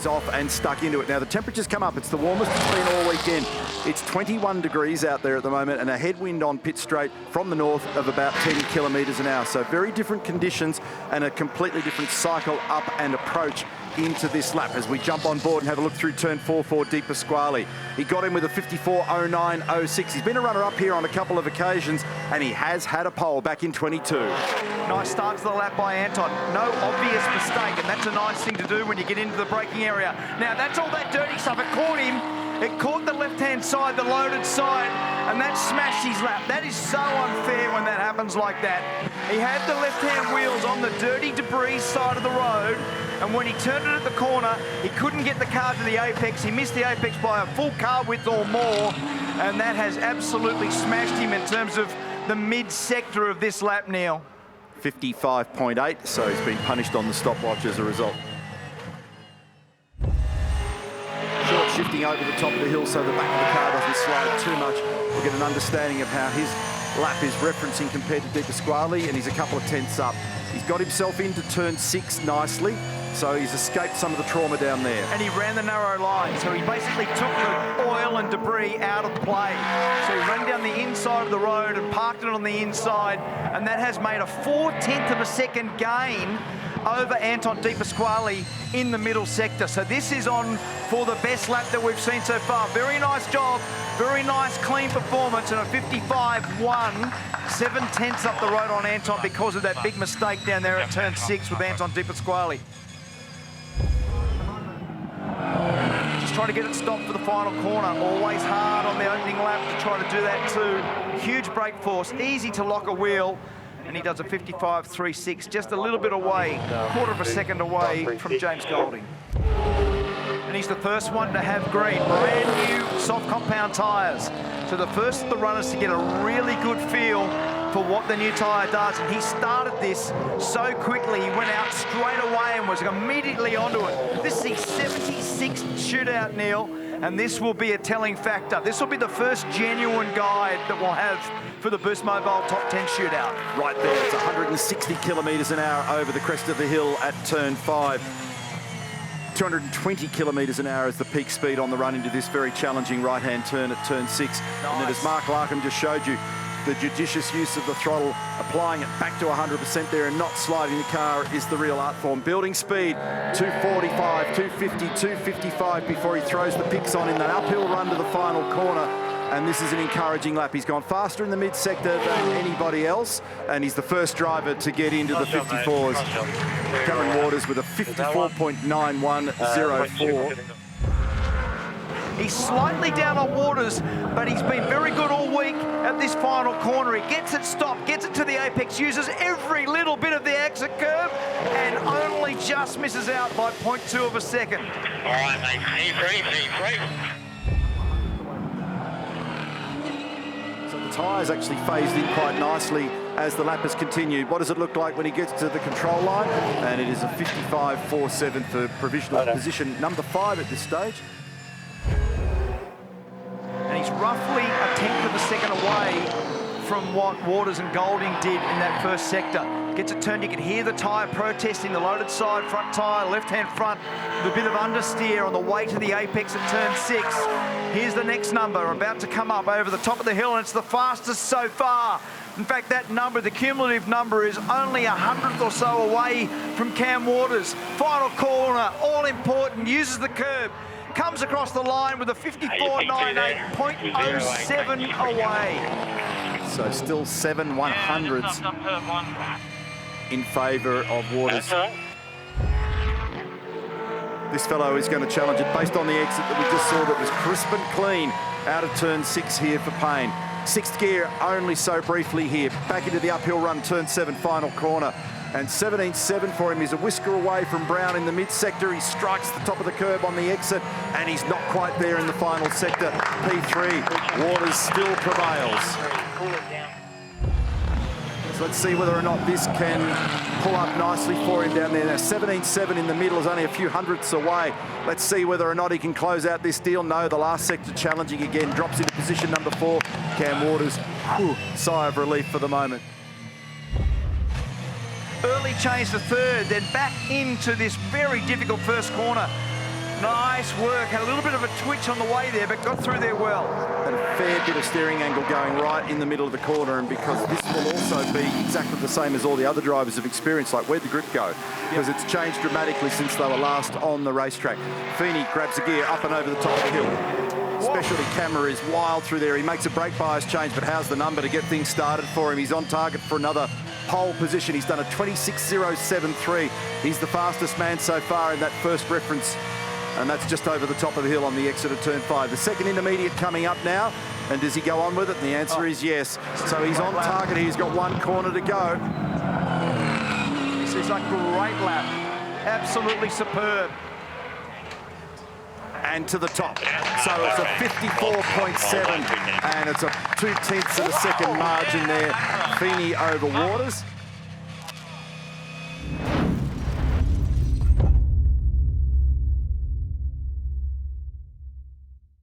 he's off and stuck into it. Now the temperatures come up. It's the warmest it's been all weekend. It's 21 degrees out there at the moment and a headwind on pit straight from the north of about 10 kilometres an hour. So very different conditions and a completely different cycle up and approach into this lap as we jump on board and have a look through turn 4 for Di Pasquale. He got in with a 54.09.06. He's been a runner-up here on a couple of occasions and he has had a pole back in 22. Nice start to the lap by Anton. No obvious mistake, and that's a nice thing to do when you get into the braking area. Now, that's all that dirty stuff. It caught him. It caught the left-hand side, the loaded side, and that smashed his lap. That is so unfair when that happens like that. He had the left-hand wheels on the dirty debris side of the road, and when he turned it at the corner, he couldn't get the car to the apex. He missed the apex by a full car width or more, and that has absolutely smashed him in terms of the mid-sector of this lap, Neil. 55.8, so he's been punished on the stopwatch as a result. Short shifting over the top of the hill so the back of the car doesn't slide too much. We'll get an understanding of how his lap is referencing compared to Di Pasquale, and he's a couple of tenths up. He's got himself into turn 6 nicely, so he's escaped some of the trauma down there. And he ran the narrow line, so he basically took the oil and debris out of play. So he ran down the inside of the road and parked it on the inside, and that has made a 4/10 of a second gain over Anton Di Pasquale in the middle sector. So this is on for the best lap that we've seen so far. Very nice job, very nice clean performance, and a 55.1, 7/10 up the road on Anton because of that big mistake down there at turn 6 with Anton Di Pasquale. Just trying to get it stopped for the final corner. Always hard on the opening lap to try to do that too. Huge brake force, easy to lock a wheel. And he does a 55.36, just a little bit away, quarter of a second away from James Golding. And he's the first one to have green, brand new soft compound tyres. So the first of the runners to get a really good feel for what the new tyre does. And he started this so quickly, he went out straight away and was immediately onto it. This is his 76th shootout, Neil, and this will be a telling factor. This will be the first genuine guide that we'll have for the Boost Mobile Top 10 shootout. Right there, it's 160 kilometres an hour over the crest of the hill at turn 5. 220 kilometres an hour is the peak speed on the run into this very challenging right-hand turn at turn 6. Nice. And then as Mark Larkham just showed you, the judicious use of the throttle, applying it back to 100% there and not sliding the car is the real art form. Building speed, 245, 250, 255 before he throws the picks on in that uphill run to the final corner. And this is an encouraging lap. He's gone faster in the mid-sector than anybody else, and he's the first driver to get into the 54s. Cameron Waters with a 54.9104. He's slightly down on Waters, but he's been very good all week at this final corner. He gets it stopped, gets it to the apex, uses every little bit of the exit curve, and only just misses out by 0.2 of a second. All right, mate. P3. So the tyres actually phased in quite nicely as the lap has continued. What does it look like when he gets to the control line? And it is a 55.47 for provisional position number 5 at this stage. And he's roughly a tenth of a second away from what Waters and Golding did in that first sector. Gets it turned, you can hear the tyre protesting, the loaded side, front tyre, left-hand front, with a bit of understeer on the way to the apex at turn 6. Here's the next number, about to come up over the top of the hill, and it's the fastest so far. In fact, that number, the cumulative number, is only 100th or so away from Cam Waters. Final corner, all important, uses the curb, comes across the line with a 54.98, 0.07 away. So still 7 100ths in favour of Waters. This fellow is going to challenge it based on the exit that we just saw that was crisp and clean out of turn 6 here for Payne. 6th gear only so briefly here. Back into the uphill run, turn 7, final corner. And 17.7 for him. He's a whisker away from Brown in the mid-sector. He strikes the top of the curb on the exit, and he's not quite there in the final sector. P3, Waters still prevails. So let's see whether or not this can pull up nicely for him down there. Now 17.7 in the middle is only a few hundredths away. Let's see whether or not he can close out this deal. No, the last sector challenging again. Drops into position number 4. Cam Waters, sigh of relief for the moment. Early change to 3rd, then back into this very difficult first corner. Nice work. Had a little bit of a twitch on the way there, but got through there well. Had a fair bit of steering angle going right in the middle of the corner, and because this will also be exactly the same as all the other drivers have experienced, like where'd the grip go? Because it's changed dramatically since they were last on the racetrack. Feeney grabs a gear up and over the top of the hill. Specialty camera is wild through there. He makes a brake bias change, but how's the number to get things started for him? He's on target for another pole position. He's done a 26.073. He's the fastest man so far in that first reference, and that's just over the top of the hill on the exit of turn 5. The second intermediate coming up now, and does he go on with it? And the answer is yes. So he's on target. He's got one corner to go. This is a great lap. Absolutely superb. And to the top. So it's a 54.7, and it's a 0.2 of a second margin there. Feeney over Waters.